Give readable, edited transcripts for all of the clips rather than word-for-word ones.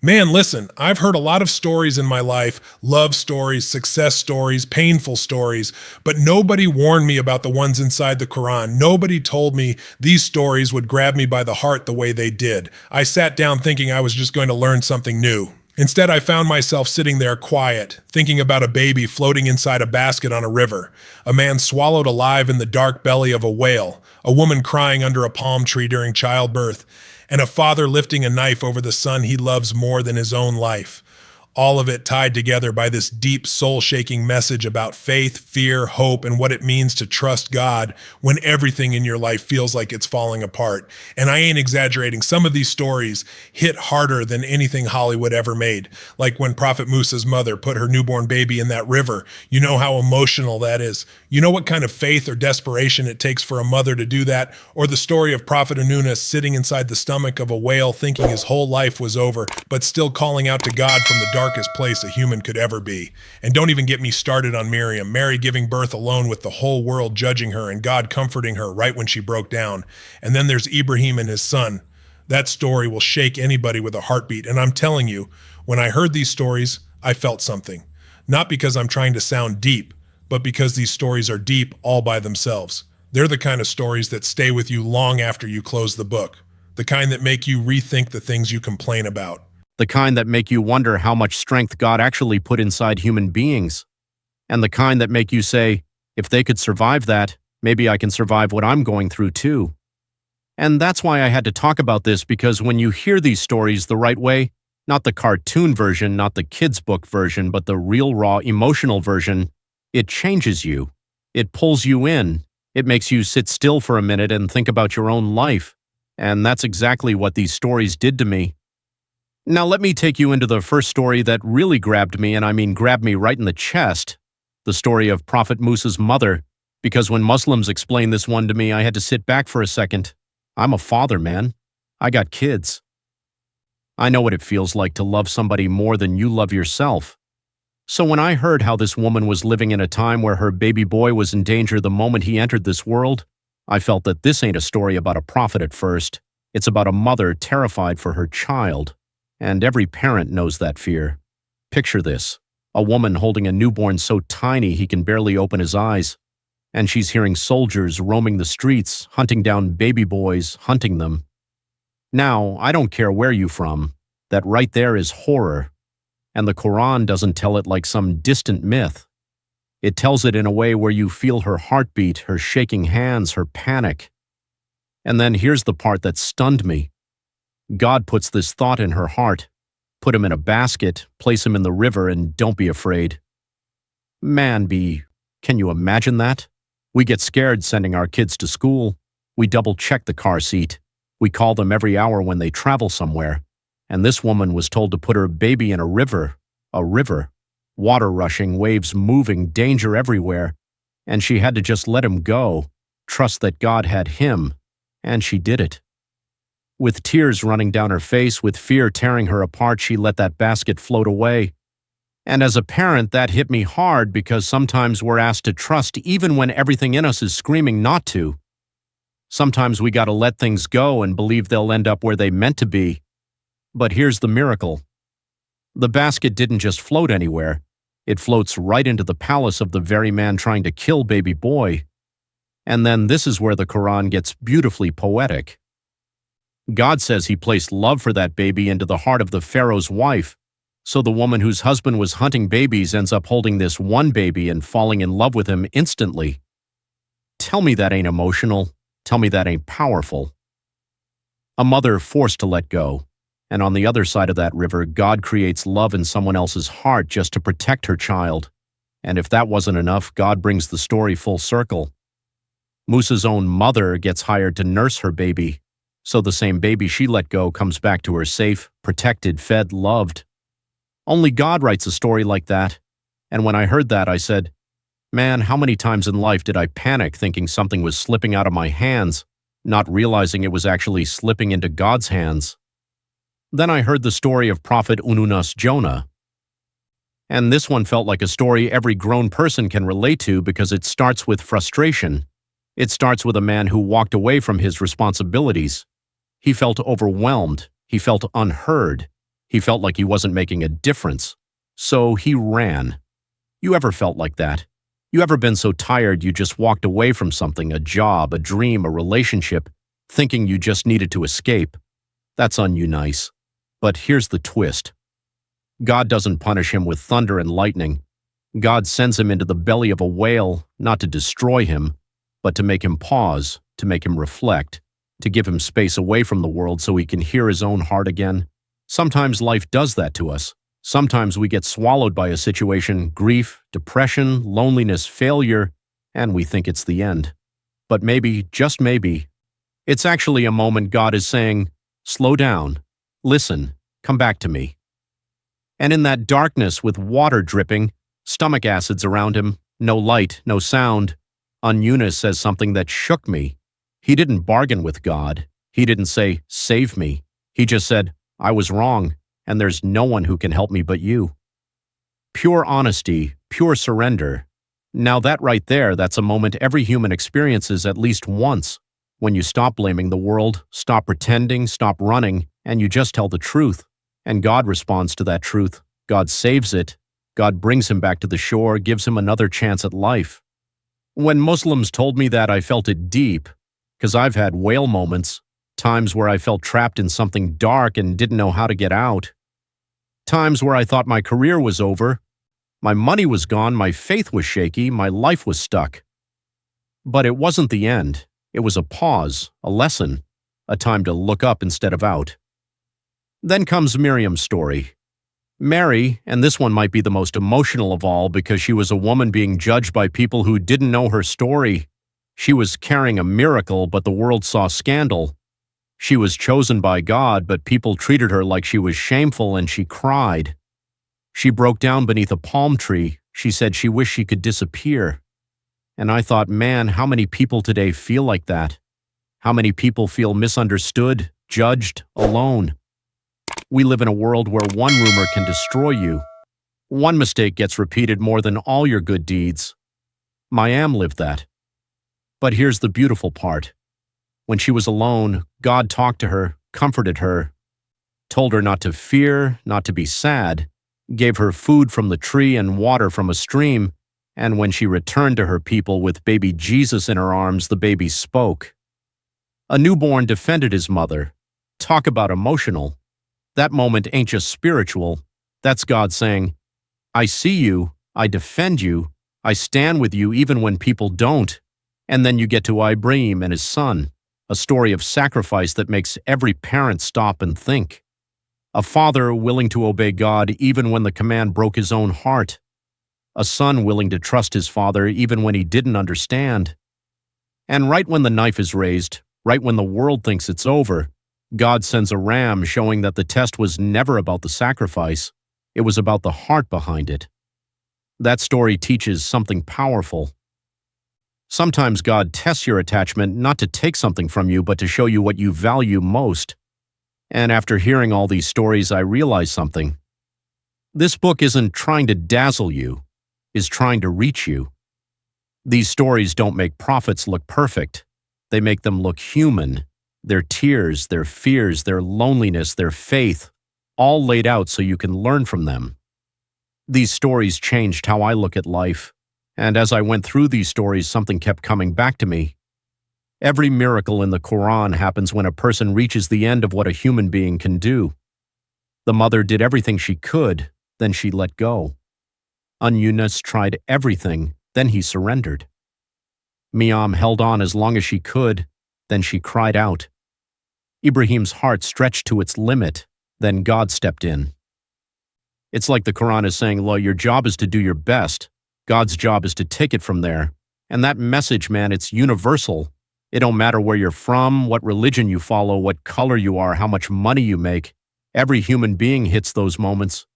Man, listen, I've heard a lot of stories in my life, love stories, success stories, painful stories, but nobody warned me about the ones inside the Quran. Nobody told me these stories would grab me by the heart the way they did. I sat down thinking I was just going to learn something new. Instead, I found myself sitting there quiet, thinking about a baby floating inside a basket on a river, a man swallowed alive in the dark belly of a whale, a woman crying under a palm tree during childbirth, and a father lifting a knife over the son he loves more than his own life. All of it tied together by this deep, soul-shaking message about faith, fear, hope, and what it means to trust God when everything in your life feels like it's falling apart. And I ain't exaggerating. Some of these stories hit harder than anything Hollywood ever made. Like when Prophet Musa's mother put her newborn baby in that river. You know how emotional that is. You know what kind of faith or desperation it takes for a mother to do that? Or the story of Prophet Yunus sitting inside the stomach of a whale thinking his whole life was over, but still calling out to God from the darkest place a human could ever be. And don't even get me started on Maryam, Mary giving birth alone with the whole world judging her and God comforting her right when she broke down. And then there's Ibrahim and his son. That story will shake anybody with a heartbeat. And I'm telling you, when I heard these stories, I felt something. Not because I'm trying to sound deep, but because these stories are deep all by themselves. They're the kind of stories that stay with you long after you close the book. The kind that make you rethink the things you complain about. The kind that make you wonder how much strength God actually put inside human beings. And the kind that make you say, if they could survive that, maybe I can survive what I'm going through too. And that's why I had to talk about this, because when you hear these stories the right way, not the cartoon version, not the kids' book version, but the real, raw, emotional version, it changes you. It pulls you in. It makes you sit still for a minute and think about your own life. And that's exactly what these stories did to me. Now let me take you into the first story that really grabbed me, and I mean grabbed me right in the chest. The story of Prophet Musa's mother, because when Muslims explained this one to me, I had to sit back for a second. I'm a father, man. I got kids. I know what it feels like to love somebody more than you love yourself. So when I heard how this woman was living in a time where her baby boy was in danger the moment he entered this world, I felt that this ain't a story about a prophet at first. It's about a mother terrified for her child. And every parent knows that fear. Picture this, a woman holding a newborn so tiny he can barely open his eyes. And she's hearing soldiers roaming the streets, hunting down baby boys, hunting them. Now, I don't care where you're from. That right there is horror. And the Quran doesn't tell it like some distant myth. It tells it in a way where you feel her heartbeat, her shaking hands, her panic. And then here's the part that stunned me. God puts this thought in her heart. Put him in a basket, place him in the river, and don't be afraid. Man, can you imagine that? We get scared sending our kids to school. We double-check the car seat. We call them every hour when they travel somewhere. And this woman was told to put her baby in a river. Water rushing, waves moving, danger everywhere. And she had to just let him go, trust that God had him, and she did it. With tears running down her face, with fear tearing her apart, she let that basket float away. And as a parent, that hit me hard because sometimes we're asked to trust even when everything in us is screaming not to. Sometimes we gotta let things go and believe they'll end up where they meant to be. But here's the miracle. The basket didn't just float anywhere. It floats right into the palace of the very man trying to kill baby boy. And then this is where the Quran gets beautifully poetic. God says he placed love for that baby into the heart of the Pharaoh's wife, so the woman whose husband was hunting babies ends up holding this one baby and falling in love with him instantly. Tell me that ain't emotional. Tell me that ain't powerful. A mother forced to let go. And on the other side of that river, God creates love in someone else's heart just to protect her child. And if that wasn't enough, God brings the story full circle. Musa's own mother gets hired to nurse her baby, so the same baby she let go comes back to her safe, protected, fed, loved. Only God writes a story like that. And when I heard that, I said, man, how many times in life did I panic thinking something was slipping out of my hands, not realizing it was actually slipping into God's hands? Then I heard the story of Prophet Yunus Jonah. And this one felt like a story every grown person can relate to because it starts with frustration. It starts with a man who walked away from his responsibilities. He felt overwhelmed. He felt unheard. He felt like he wasn't making a difference. So he ran. You ever felt like that? You ever been so tired you just walked away from something, a job, a dream, a relationship, thinking you just needed to escape? That's un-Yunus. But here's the twist. God doesn't punish him with thunder and lightning. God sends him into the belly of a whale, not to destroy him, but to make him pause, to make him reflect, to give him space away from the world so he can hear his own heart again. Sometimes life does that to us. Sometimes we get swallowed by a situation, grief, depression, loneliness, failure, and we think it's the end. But maybe, just maybe, it's actually a moment God is saying, slow down, listen, come back to me. And in that darkness with water dripping, stomach acids around him, no light, no sound, Yunus says something that shook me. He didn't bargain with God. He didn't say, save me. He just said, I was wrong, and there's no one who can help me but you. Pure honesty, pure surrender. Now that right there, that's a moment every human experiences at least once, when you stop blaming the world, stop pretending, stop running, and you just tell the truth. And God responds to that truth. God saves it. God brings him back to the shore, gives him another chance at life. When Muslims told me that, I felt it deep, because I've had whale moments, times where I felt trapped in something dark and didn't know how to get out. Times where I thought my career was over, my money was gone, my faith was shaky, my life was stuck. But it wasn't the end. It was a pause, a lesson, a time to look up instead of out. Then comes Maryam's story. Mary, and this one might be the most emotional of all because she was a woman being judged by people who didn't know her story. She was carrying a miracle, but the world saw scandal. She was chosen by God, but people treated her like she was shameful, and she cried. She broke down beneath a palm tree. She said she wished she could disappear. And I thought, man, how many people today feel like that? How many people feel misunderstood, judged, alone? We live in a world where one rumor can destroy you. One mistake gets repeated more than all your good deeds. Maryam lived that. But here's the beautiful part. When she was alone, God talked to her, comforted her, told her not to fear, not to be sad, gave her food from the tree and water from a stream, and when she returned to her people with baby Jesus in her arms, the baby spoke. A newborn defended his mother. Talk about emotional. That moment ain't just spiritual. That's God saying, I see you, I defend you, I stand with you even when people don't. And then you get to Ibrahim and his son. A story of sacrifice that makes every parent stop and think. A father willing to obey God even when the command broke his own heart. A son willing to trust his father even when he didn't understand. And right when the knife is raised, right when the world thinks it's over, God sends a ram showing that the test was never about the sacrifice. It was about the heart behind it. That story teaches something powerful. Sometimes God tests your attachment not to take something from you, but to show you what you value most. And after hearing all these stories, I realized something. This book isn't trying to dazzle you, it's trying to reach you. These stories don't make prophets look perfect. They make them look human. Their tears, their fears, their loneliness, their faith, all laid out so you can learn from them. These stories changed how I look at life. And as I went through these stories, something kept coming back to me. Every miracle in the Quran happens when a person reaches the end of what a human being can do. The mother did everything she could, then she let go. Yunus tried everything, then he surrendered. Maryam held on as long as she could, then she cried out. Ibrahim's heart stretched to its limit, then God stepped in. It's like the Quran is saying, "Lo, your job is to do your best. God's job is to take it from there." And that message, man, it's universal. It don't matter where you're from, what religion you follow, what color you are, how much money you make. Every human being hits those moments.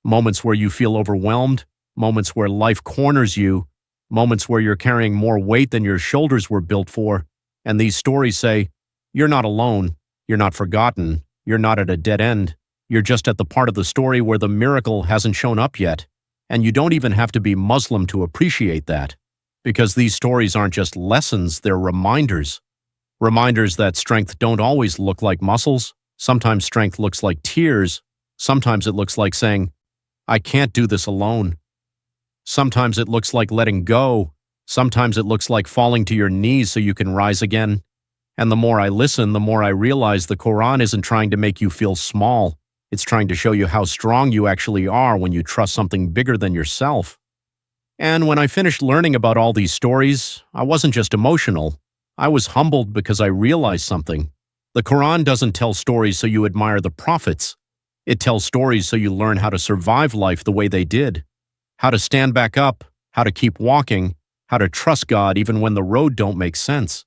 Moments where you feel overwhelmed, moments where life corners you, moments where you're carrying more weight than your shoulders were built for. And these stories say, you're not alone, you're not forgotten, you're not at a dead end. You're just at the part of the story where the miracle hasn't shown up yet. And you don't even have to be Muslim to appreciate that. Because these stories aren't just lessons, they're reminders. Reminders that strength don't always look like muscles. Sometimes strength looks like tears. Sometimes it looks like saying, I can't do this alone. Sometimes it looks like letting go. Sometimes it looks like falling to your knees so you can rise again. And the more I listen, the more I realize the Quran isn't trying to make you feel small. It's trying to show you how strong you actually are when you trust something bigger than yourself. And when I finished learning about all these stories, I wasn't just emotional. I was humbled because I realized something. The Quran doesn't tell stories so you admire the prophets. It tells stories so you learn how to survive life the way they did. How to stand back up, how to keep walking, how to trust God even when the road don't make sense.